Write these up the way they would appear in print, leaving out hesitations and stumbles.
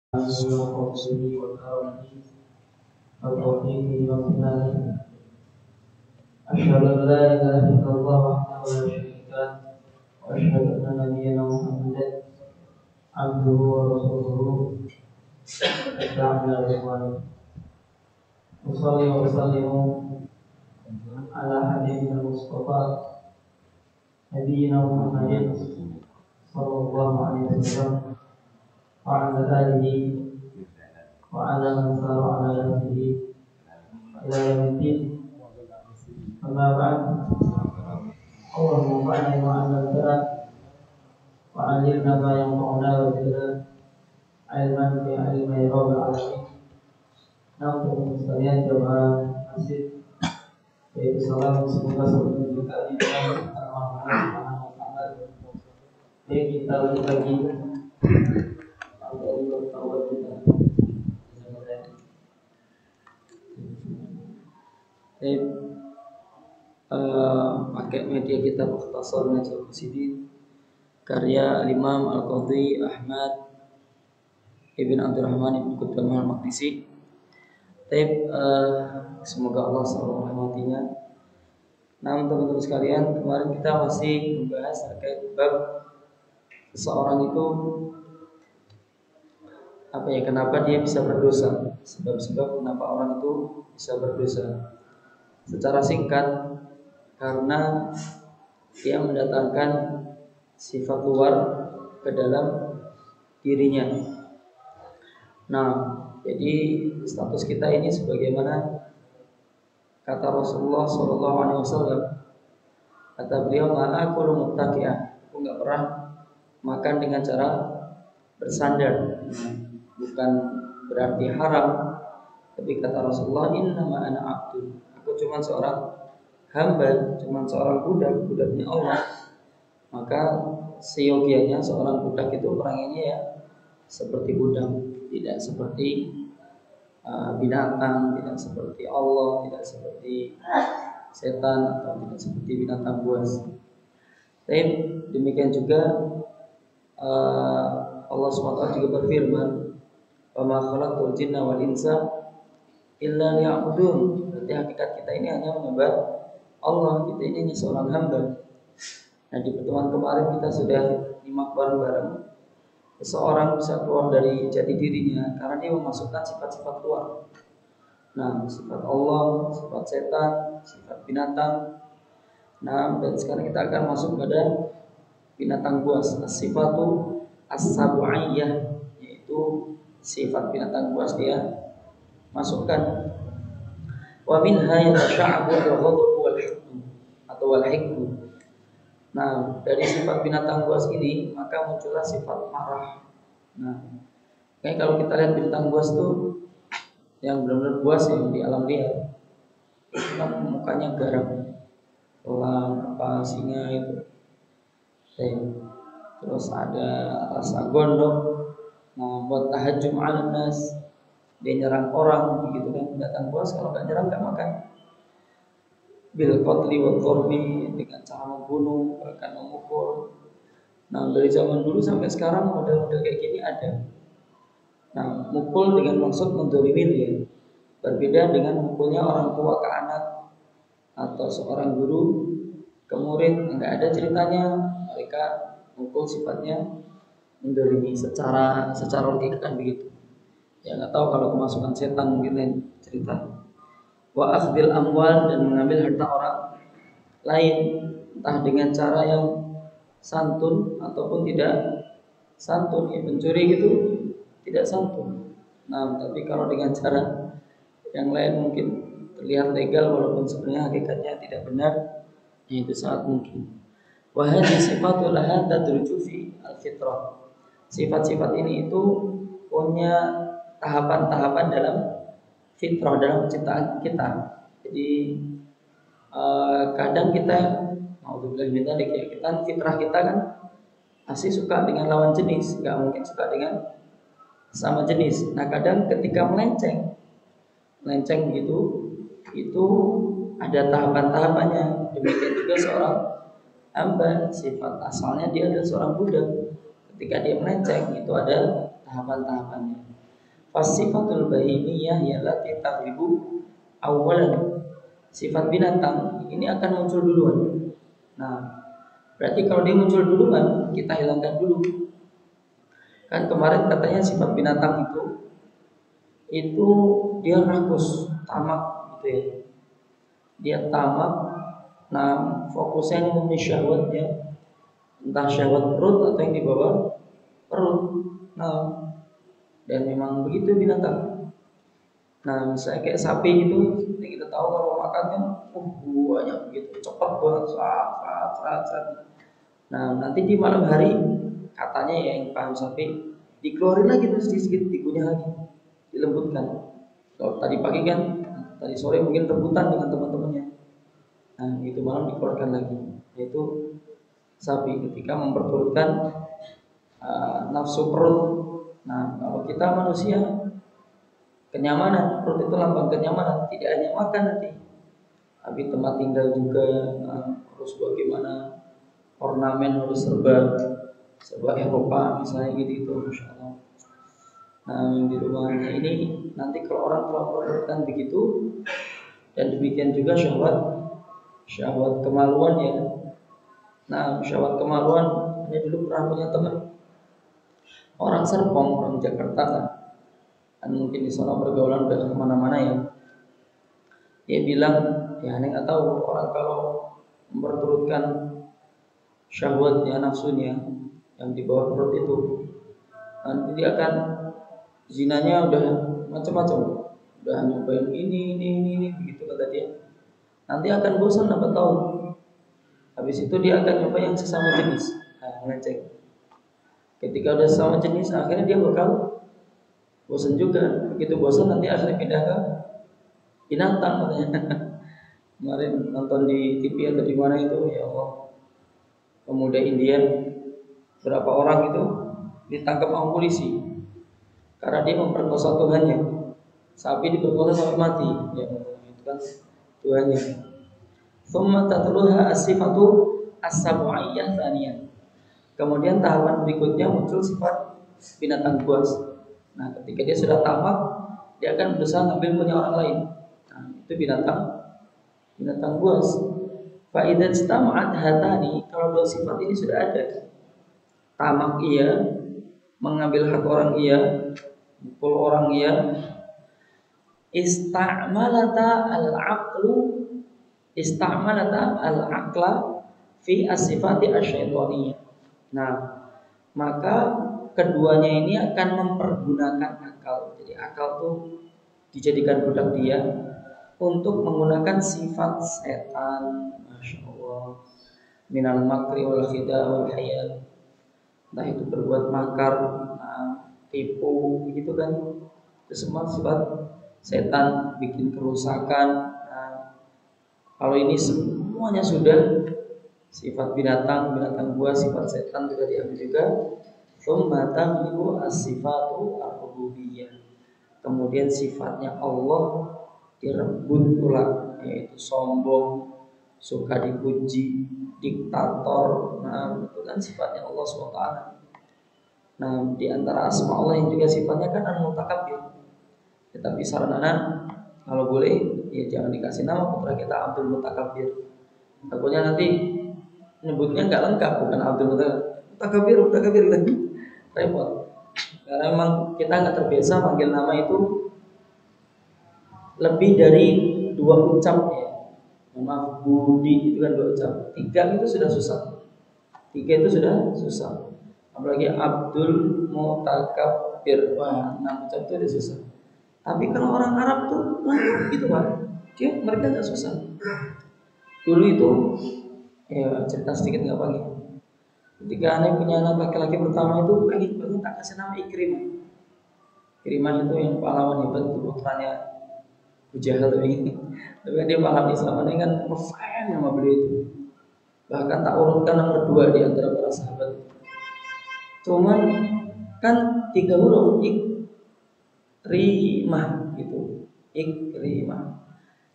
وفضله وكرمه وتوفيقه وامتنانه أشهد أن لا إله إلا الله وحده لا شريك له وأشهد أن نبينا محمدا عبده ورسوله الداعي إلى رضوانه أصلي وأسلم على حبيبنا المصطفى نبينا محمد صلى الله عليه وسلم وعلى آله وعلى من سار على نهجه إلى يوم الدين. أما بعد، اللهم انفعنا بما علمتنا وعلمنا ما ينفعنا وزدنا علما في علم يا رب العالمين. Namun sekalian jemaah masjid, yaitu salam semoga selalu juga diberikan Allah Subhanahu wa taala. Kita lagi pakai media kita Mukhtasar Najul Qasidin karya Imam Al-Qadhi Ahmad Ibn Abdurrahman Ibn Qudamah Al-Maqdisi. Semoga Allah selalu merahmatinya. Nah, teman-teman sekalian, kemarin kita masih membahas terkait bab seseorang itu kenapa dia bisa berdosa, sebab-sebab kenapa orang itu bisa berdosa. Secara singkat, karena dia mendatangkan sifat luar ke dalam dirinya. Nah, jadi status kita ini sebagaimana kata Rasulullah SAW. Kata beliau, ma'akulu muttaqi'ah, aku nggak pernah makan dengan cara bersandar. Bukan berarti haram, tapi kata Rasulullah, innama ana abdun, aku cuma seorang hamba, cuma seorang budaknya Allah. Maka seyogianya seorang budak itu perangannya ya seperti budak, tidak seperti binatang, tidak seperti Allah, tidak seperti setan, atau tidak seperti binatang buas. Tapi demikian juga Allah SWT juga berfirman, "Wa ma khalaqtul jinna wal insa illa liya'budun." Berarti hakikat kita ini hanya menyembah Allah, kita ini hanya seorang hamba. Nah, di pertemuan kemarin kita sudah nyimak bareng-bareng, seseorang bisa keluar dari jati dirinya karena dia memasukkan sifat-sifat luar. Nah, sifat Allah, sifat setan, sifat binatang. Nah, dan sekarang kita akan masuk pada binatang buas, sifatu as-sabu'iyah, yaitu sifat binatang buas dia masukkan. Wa minha yatasha'abu al-ghadabu wal-hikmu atau wal-hikmu. Nah, dari sifat binatang buas ini maka muncullah sifat marah. Nah, kayak kalau kita lihat binatang buas itu yang benar-benar buas yang di alam liar, itu kan mukanya garang, elang, singa itu. Terus ada rasa gondok. Nah, buat tahajum 'alan nas, dia nyerang orang begitu kan. Binatang buas kalau nggak nyerang nggak makan. Bil qatli wa dhurbi, dengan cara membunuh bahkan memukul. Nah, dari zaman dulu sampai sekarang model-model kayak gini ada. Nah, mukul dengan maksud mendolimi dia, berbeda dengan mukulnya orang tua ke anak atau seorang guru ke murid. Enggak ada ceritanya mereka mukul sifatnya mendolimi, secara logika kan begitu. Ya nggak tahu kalau kemasukan setan mungkin lain cerita. Wa akhdil amwal, dan mengambil harta orang lain, entah dengan cara yang santun ataupun tidak santun. Ya, pencuri gitu tidak santun. Nah, tapi kalau dengan cara yang lain mungkin terlihat legal walaupun sebenarnya hakikatnya tidak benar, itu sangat mungkin. Wa hadhihi sifatul laha tadruju fi al-fitrah. Sifat-sifat ini itu punya tahapan-tahapan dalam fitrah, dalam penciptaan kita. Jadi kadang kita naudzubillah min dzalik, ya, kita fitrah kita kan pasti suka dengan lawan jenis, nggak mungkin suka dengan sama jenis. Nah, kadang ketika melenceng gitu, itu ada tahapan-tahapannya. Demikian juga seorang hamba, sifat asalnya dia adalah seorang budak. Ketika dia melenceng itu ada tahapan-tahapannya. Fasifatul bahimiyah yallati taghlibu awalan. Sifat binatang ini akan muncul duluan. Nah, berarti kalau dia muncul duluan, kita hilangkan dulu. Kan kemarin katanya sifat binatang itu dia rakus, tamak gitu ya. Dia tamak, nah fokusnya ini syahwatnya, entah syahwat perut atau yang di bawah perut. Nah, dan memang begitu binatang. Nah, misalnya kayak sapi gitu, kita tahu kalau makan kan, banyak begitu, cepat banget, saat. Nah, nanti di malam hari, katanya ya yang paham sapi, dikeluarin lagi tuh sedikit-sedikit, dikunyah lagi, dilembutkan. Kalau tadi pagi kan, tadi sore mungkin rebutan dengan teman-temannya. Nah, itu malam dikeluarkan lagi, yaitu sapi ketika memperturutkan nafsu perut. Nah, kalau kita manusia, kenyamanan, perut itu lambang kenyamanan, tidak hanya makan nanti, tapi tempat tinggal juga, harus bagaimana, ornamen harus serba Eropa misalnya gitu, Masya Allah. Nah, di rumahnya ini nanti kalau orang telah memperhatikan begitu, dan demikian juga syahwat kemaluan ya. Nah, syahwat kemaluan, ini dulu pernah punya teman orang Serpong, orang Jakarta kan mungkin di sana pergaulan udah kemana-mana ya. Dia bilang, ya aneh nggak tahu orang kalau memperturutkan syahwatnya, nafsunya yang di bawah perut itu, nanti dia akan zinanya udah macam-macam, udah nyobain ini begitu kata dia. Nanti akan bosan dapat tahu. Habis itu dia akan nyoba yang sesama jenis. Nah, ngecek. Ketika udah sesama jenis, akhirnya dia bakal bosan juga. Begitu bosan nanti akhirnya pindah ke binatang katanya. Kemarin nonton di TV atau di mana itu, ya Allah, pemuda India berapa orang itu ditangkap sama polisi karena dia memperkosa Tuhannya. Sapi diperkosa sampai mati, ya Allah, itu kan Tuhannya. Thumma tatluha as-sifatu as-sab'iyah tsaniyah. Kemudian tahapan berikutnya muncul sifat binatang buas. Nah, ketika dia sudah tamak, dia akan berusaha ngambil punya orang lain. Nah, itu binatang buas. Fa idza istama'at hatani, kalau dua sifat ini sudah ada. Tamak iya, mengambil hak orang iya, mukul orang iya. Ista'malata al-aqla fi as-sifati asy-syaitaniyah. Nah, maka keduanya ini akan mempergunakan akal. Jadi akal tuh dijadikan budak dia untuk menggunakan sifat setan, Masya Allah, minal makri wal khida wal hayal. Entah itu berbuat makar, tipu, begitu kan? Itu semua sifat setan, bikin kerusakan. Kalau ini semuanya sudah sifat binatang buas, sifat setan juga diambil juga. Tsumma taghlibu as-sifatu ar-rububiyyah. Kemudian sifatnya Allah direbut pula, yaitu sombong, suka dipuji, diktator. Nah, itu kan sifatnya Allah SWT. Nah, di antara asma Allah yang juga sifatnya kan al-mutakabbir. Tetapi saran anak, kalau boleh ya jangan dikasih nama putra kita Abdul Mutakabbir. Takutnya nanti nyebutnya nggak lengkap, bukan Abdul Mutakabbir lagi, repot. Karena memang kita nggak terbiasa panggil nama itu lebih dari 2 ucap ya. Maaf, Budi itu kan 2 ucap. 3 itu sudah susah. 3 itu sudah susah. Apalagi Abdul Mutakabbir, wah 6 ucap itu udah susah. Tapi kalau orang Arab tuh lengkap gitu Pak. Mereka nggak susah. Dulu itu ya cerita sedikit nggak pagi. Ketika aneh punya anak laki-laki pertama itu pengen banget tak kasih nama Ikrimah. Ikrimah itu yang pahlawan hebat, itu putranya Abu Jahal ini. Tapi dia pahlawan Islam, ini kan ngefans sama beliau itu. Bahkan tak urutkan nomor 2 di antara para sahabat. Cuman kan 3 huruf Ikrimah gitu. Ikrimah.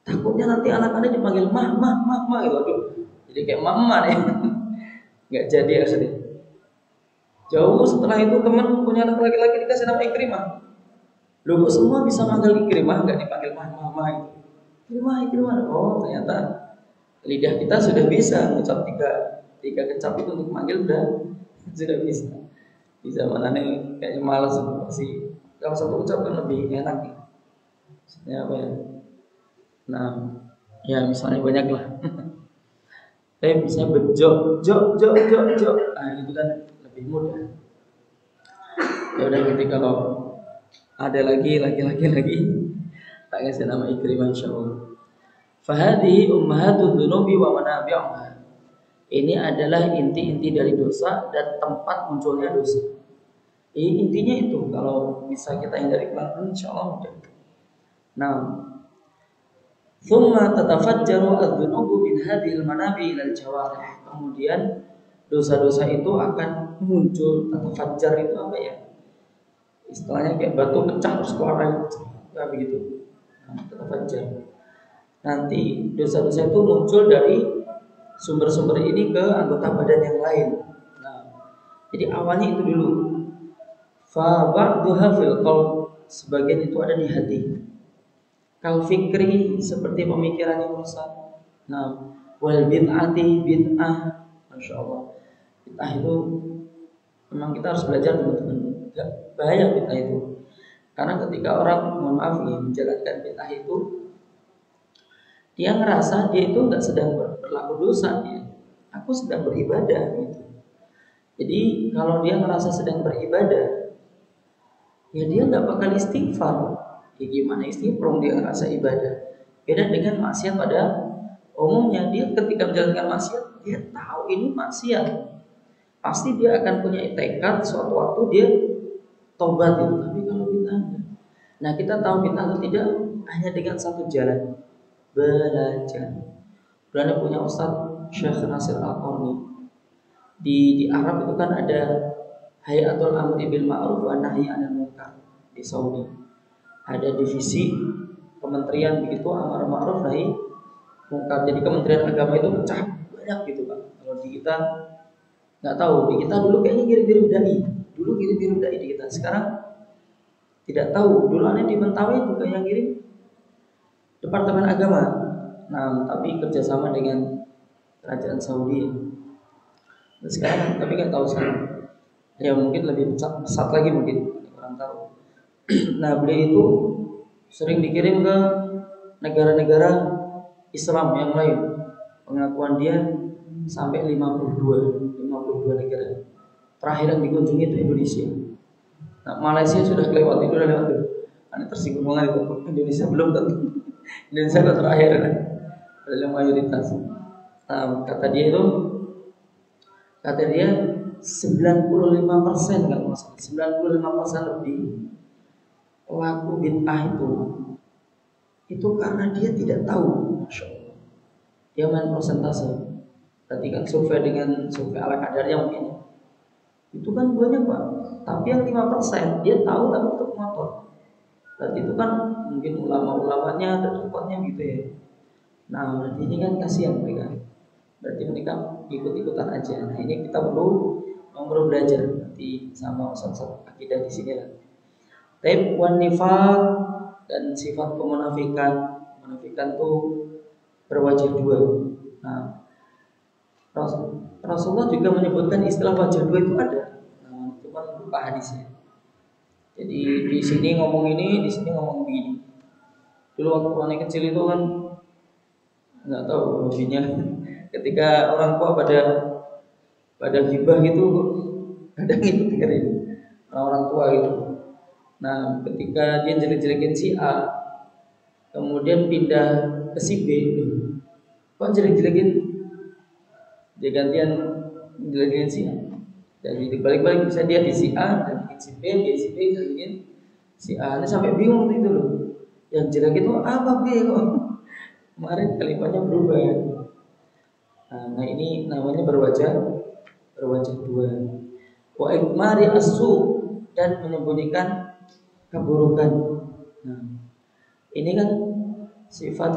Takutnya nanti anak-anak dipanggil mah gitu. Aduh, jadi kayak mama deh. Nggak jadi asli. Jauh setelah itu teman punya anak laki-laki dikasih nama Ikrimah. Loh kok semua bisa manggil Ikrimah, nggak dipanggil mama gitu. Ikrimah, Ikrimah. Oh ternyata lidah kita sudah bisa mengucap tiga kecap itu untuk manggil sudah bisa. Di zaman ini kayaknya malas sih. Kalau satu ucap kan lebih enak ya. Maksudnya apa ya? Nah, ya misalnya banyak lah. Tapi misalnya bejo, jo. Nah itu kan lebih mudah. Ya udah nanti kalau ada lagi, tak kasih nama Ikrimah insyaallah. Fahadihi ummahatud dzunubi wa manabi'uha. Ini adalah inti-inti dari dosa dan tempat munculnya dosa. Intinya itu kalau bisa kita hindari pelan-pelan insyaallah mudah. Nah, thumma tatafajjaru adz-dzunubu min hadhil manabi ilal jawarih. Kemudian dosa-dosa itu akan muncul. Tatafajjar itu apa ya? Istilahnya kayak batu pecah terus keluar air, kayak begitu. Nah, tatafajjar. Nanti dosa-dosa itu muncul dari sumber-sumber ini ke anggota badan yang lain. Nah, jadi awalnya itu dulu. Fa ba'duha fil qalb, sebagian itu ada di hati. Kal fikri, seperti pemikiran yang rusak. Nah, wal bid'ati bid'ah. Masya Allah. Bid'ah itu memang kita harus belajar teman-teman. Bahaya bid'ah itu. Karena ketika orang, mohon maaf nih, menjalankan bid'ah itu, dia ngerasa dia itu nggak sedang berlaku dosa ya. Aku sedang beribadah gitu. Jadi kalau dia ngerasa sedang beribadah, ya dia nggak bakal istighfar. Ya gimana istighfar? Dia ngerasa ibadah. Beda dengan maksiat pada umumnya, dia ketika menjalankan maksiat, dia tahu ini maksiat. Pasti dia akan punya tekad suatu waktu dia tobat itu. Tapi kalau kita enggak. Nah kita tahu kita atau tidak hanya dengan satu jalan, belajar. Berani punya Ustadz Syekh Nasir Al-Qarni. Di Arab itu kan ada Hayatul Amri bil Ma'ruf wa Nahyi 'anil Munkar di Saudi. Ada divisi kementerian begitu amar ma'ruf nahi munkar. Jadi kementerian agama itu pecah banyak gitu Pak. Kalau di kita nggak tahu, di kita dulu kayaknya mirip-mirip dai. Dulu mirip-mirip dai di kita. Sekarang tidak tahu. Dulu aneh di Mentawai juga yang ngirim Departemen Agama. Nah, tapi kerjasama dengan kerajaan Saudi. Dan sekarang, tapi nggak tahu sekarang. Ya mungkin lebih besar lagi mungkin, orang tahu. Nah, beliau itu sering dikirim ke negara-negara Islam yang lain. Pengakuan dia sampai 52 negara. Terakhir yang dikunjungi itu Indonesia. Nah, Malaysia sudah lewat, itu sudah lewat tuh. Ini tersinggung banget itu. Indonesia belum tentu. Indonesia itu terakhir adalah mayoritas. Nah, kata dia 95% kalau masalah 95% lebih pelaku bid'ah itu karena dia tidak tahu. Masya Allah. Dia main persentase. Tadi kan survei ala kadarnya mungkin itu kan banyak Pak. Tapi yang 5% dia tahu tapi tetap ngotot. Berarti itu kan mungkin ulama-ulamanya ada tempatnya gitu ya. Nah berarti ini kan kasihan mereka. Berarti mereka ikut-ikutan aja. Nah ini kita perlu belajar nanti sama ustaz akidah di sini lah. Taib wan nifaq dan sifat kemunafikan. Munafikan itu berwajah dua. Nah, Rasulullah juga menyebutkan istilah wajah dua itu ada. Nah, itu kan berupa hadisnya. Jadi di sini ngomong ini, di sini ngomong begini. Dulu waktu anak kecil itu kan nggak tahu hobinya. Ketika orang tua pada gibah gitu, kadang ngikut-ngikutin orang tua gitu. Nah, ketika dia jelek-jelekin si A, kemudian pindah ke si B, kok jelek-jelekin? Dia gantian jelekin si A. Jadi dibalik-balik bisa dia di si A, dan di si B, dia si B, jelekin si A. Ini sampai bingung itu loh. Yang jelek itu apa B kok? Kemarin kalimatnya berubah. Nah ini namanya berwajah dua. Wa ikmari asu, dan menyembunyikan keburukan. Nah, ini kan sifat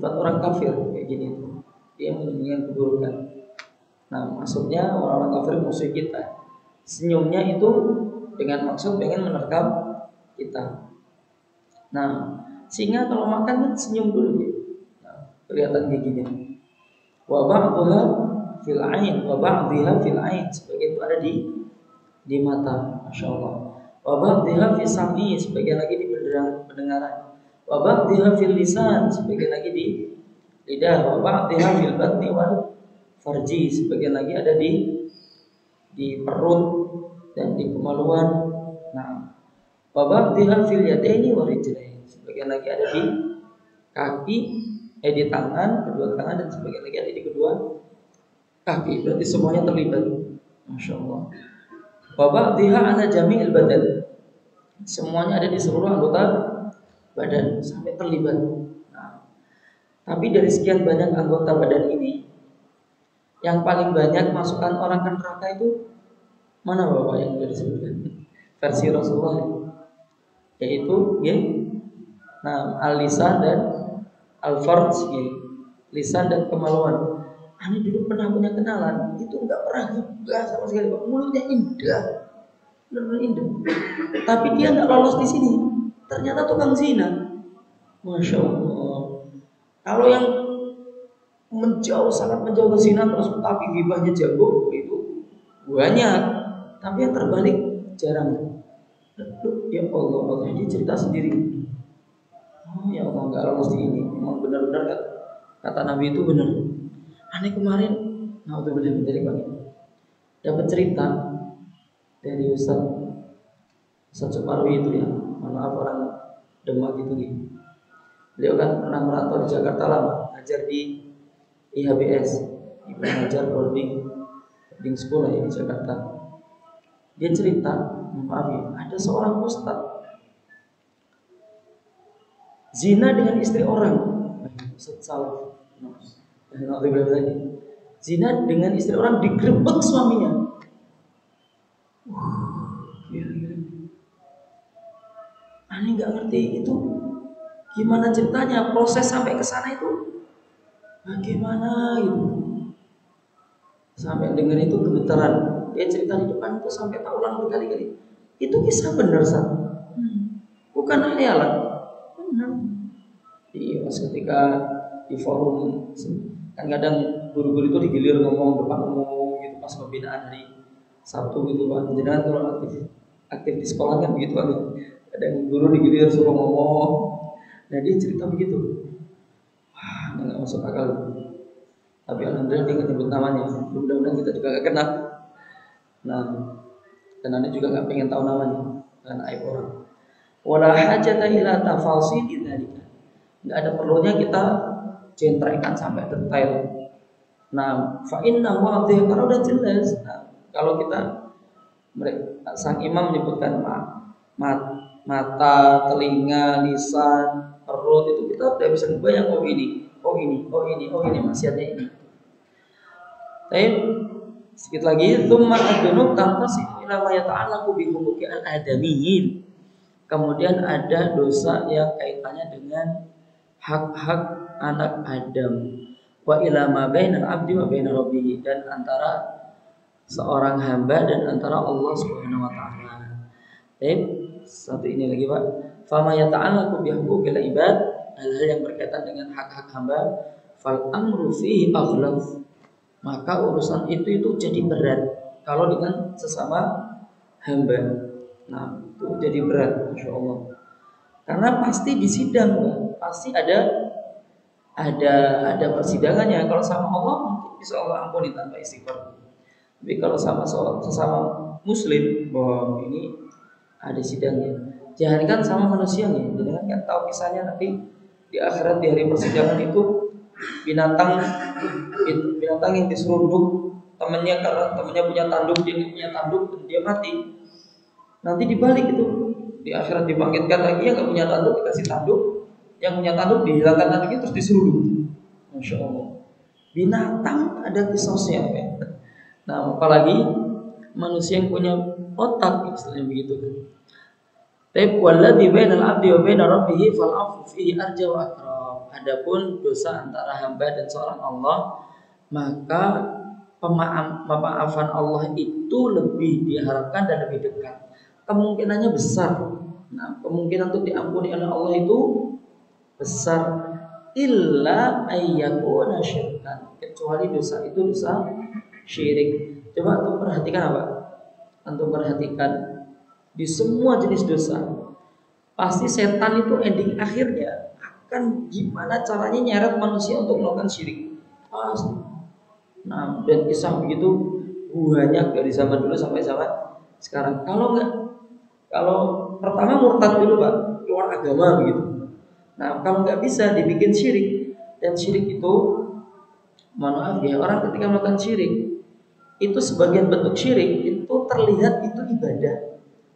orang kafir kayak gini tuh. Dia menyembunyikan keburukan. Nah, maksudnya orang-orang kafir musuh kita. Senyumnya itu dengan maksud pengen menerkam kita. Nah, singa kalau makan kan senyum dulu dia. Nah, kelihatan giginya. Wa ba'dha fil ain, wa ba'dha fil ain. Sebagian itu ada di mata, masya Allah. Wa ba'dha fi sam'i, sebagian lagi di pendengaran. Wa ba'dha fil lisan, sebagian lagi di lidah. Wa ba'dha fil batni wal farji, sebagian lagi ada di perut dan di kemaluan. Nah, wa ba'dha fil yadaini wa rijlain, sebagian lagi ada di kaki, di tangan, kedua tangan, dan sebagian lagi ada di kedua kaki. Berarti semuanya terlibat. Masya Allah. Wa ba'dha ala jami'il badan, semuanya ada di seluruh anggota badan sampai terlibat. Nah, tapi dari sekian banyak anggota badan ini, yang paling banyak masukkan orang ke neraka itu mana Bapak yang sudah disebutkan? Versi Rasulullah, yaitu ya, nah, al-lisan dan al-farj, ya, lisan dan kemaluan. Ani dulu pernah punya kenalan, itu enggak pernah gibah sama sekali, Pak. Mulutnya indah, benar-benar indah. Tapi dia enggak lolos di sini. Ternyata tukang zina. Masya Allah. Kalau yang sangat menjauh ke zina terus tapi gibahnya jago, itu banyak. Tapi yang terbalik jarang. Ya Allah, dia cerita sendiri. Oh ya Allah, enggak lolos di ini. Memang benar-benar kata Nabi itu benar. Aneh kemarin, naudzubillah min dzalik, dapat cerita dari Ustaz Suparwi itu ya, maaf orang Demak gitu nih. Beliau kan pernah merantau di Jakarta lama, ngajar di IHBS, ngajar boarding school ya di Jakarta. Dia cerita, maaf ya, ada seorang ustaz zina dengan istri orang. Ustaz salah. Zina dengan istri orang, digerebek suaminya. Aneh nggak ngerti itu gimana ceritanya, proses sampai ke sana itu bagaimana gitu. Sampai dengar itu gemetaran. Dia cerita di depan itu sampai tak ulang berkali-kali. Itu kisah benar San. Bukan khayalan. Benar. Iya, ketika di forum kan kadang guru-guru itu digilir ngomong depan umum gitu pas pembinaan hari Sabtu gitu Pak. Jadi kan kalau aktif di sekolah kan begitu kan. Kadang guru digilir suruh ngomong. Nah dia cerita begitu. Wah, nggak masuk akal. Tapi alhamdulillah dia nggak nyebut namanya. Mudah-mudahan kita juga nggak kenal. Nah, dan Anda juga nggak pengen tahu namanya karena aib orang. Wala hajata ila tafasili dzalika. Nggak ada perlunya kita centrekan sampai detail. Nah, fa innahu wadih, karena udah jelas. Nah, kalau kita sang imam menyebutkan mata, telinga, lisan, perut, itu kita udah bisa membayang oh ini maksiatnya ini. Tapi sedikit lagi, tsumma ad-dunub tanqasimu ila ma yata'allaqu bi huquqi al-adamiyyin. Kemudian ada dosa yang kaitannya dengan hak-hak anak Adam, wa ila ma bainal abdi wa baina rabbih, dan antara seorang hamba dan antara Allah Subhanahu wa taala. Baik, satu ini lagi Pak. Fa ma yata'allaqu bi huquqil ibad, hal-hal yang berkaitan dengan hak-hak hamba, fal amru fihi aghlaf. Maka urusan itu jadi berat kalau dengan sesama hamba. Nah, itu jadi berat, Masya Allah. Karena pasti di sidang, pasti ada persidangannya. Kalau sama Allah mungkin bisa Allah ampuni tanpa istighfar. Tapi kalau sama sesama muslim, bahwa ini ada sidangnya. Jangankan sama manusianya, jangan kan tahu kisahnya nanti di akhirat di hari persidangan itu binatang yang diseruduk temannya karena temannya punya tanduk, dia punya tanduk dan dia mati. Nanti dibalik itu di akhirat dibangkitkan lagi, yang nggak punya tanduk dikasih tanduk, yang punya tanduk dihilangkan tanduknya terus diseruduk. Masya Allah. Binatang ada kisosnya ya. Nah, apalagi manusia yang punya otak, istilahnya begitu. Tapi walladzi bainal abdi wa baina rabbih fal afu fihi arja wa akram. Adapun dosa antara hamba dan seorang Allah, maka pemaafan Allah itu lebih diharapkan dan lebih dekat. Kemungkinannya besar Nah, kemungkinan untuk diampuni oleh Allah itu besar, illa ayyakuna syirkan, kecuali dosa itu dosa syirik. Coba untuk perhatikan apa? Untuk perhatikan di semua jenis dosa pasti setan itu ending akhirnya akan gimana caranya nyeret manusia untuk melakukan syirik. Pasti. Nah, dan kisah begitu banyak dari zaman dulu sampai zaman sekarang. Kalau pertama murtad dulu Pak, keluar agama begitu. Nah, kalau nggak bisa dibikin syirik, dan syirik itu, mohon maaf ya, orang ketika melakukan syirik itu sebagian bentuk syirik itu terlihat itu ibadah,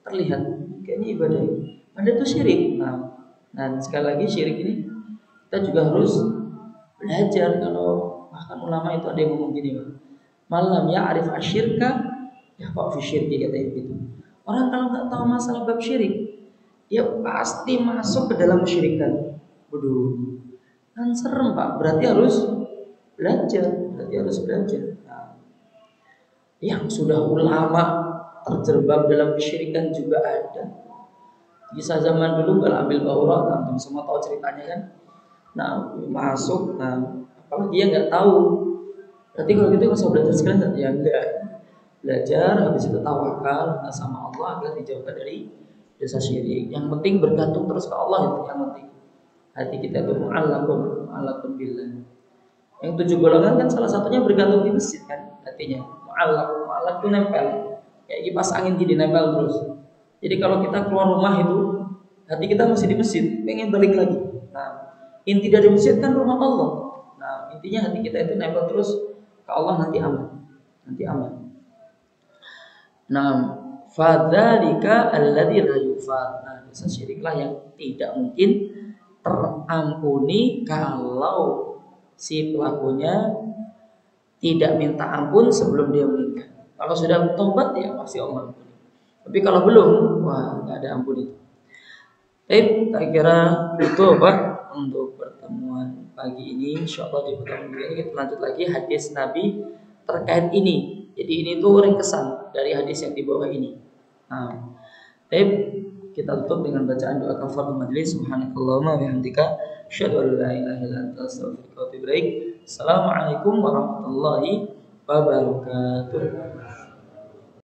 terlihat kayaknya ibadah, ada itu syirik. Nah, sekali lagi syirik ini kita juga harus belajar. Kalau bahkan ulama itu ada yang ngomong gini, Pak, malam ya arif asyirka ya kok fi syirki, katanya gitu. Orang kalau nggak tahu masalah bab syirik, dia pasti masuk ke dalam kesyirikan. Waduh, kan serem Pak. Berarti harus belajar. Nah, yang sudah ulama terjerembab dalam kesyirikan juga ada. Kisah zaman dulu kalau ambil Baurah, teman semua tahu ceritanya kan. Nah, masuk, nah apalagi dia nggak tahu. Berarti kalau gitu nggak usah belajar sekalian, ya enggak. Belajar, habis itu tawakal sama Allah agar dijauhkan dari dosa syirik. Yang penting bergantung terus ke Allah, itu yang penting. Hati kita itu mu'allaqun billah. Yang 7 golongan kan salah satunya bergantung di masjid kan, hatinya. Mu'allaq itu nempel. Kayak kipas angin gini nempel terus. Jadi kalau kita keluar rumah itu hati kita masih di masjid, pengen balik lagi. Nah, inti dari masjid kan rumah Allah. Nah, intinya hati kita itu nempel terus ke Allah, nanti aman. Nah, fadzalika alladzi la yufat. Nah, dosa syiriklah yang tidak mungkin terampuni kalau si pelakunya tidak minta ampun sebelum dia meninggal. Kalau sudah tobat ya pasti Allah ampuni. Tapi kalau belum, wah nggak ada ampun itu. Baik, tak kira itu Pak untuk pertemuan pagi ini. Insyaallah di pertemuan berikutnya kita lanjut lagi hadis Nabi terkait ini. Jadi ini tuh ringkesan dari hadis yang di bawah ini. Nah, baik, kita tutup dengan bacaan doa kafaratul majelis. Subhanakallahumma wa bihamdika asyhadu an la ilaha illa anta astaghfiruka wa atubu ilaik. Assalamualaikum warahmatullahi wabarakatuh.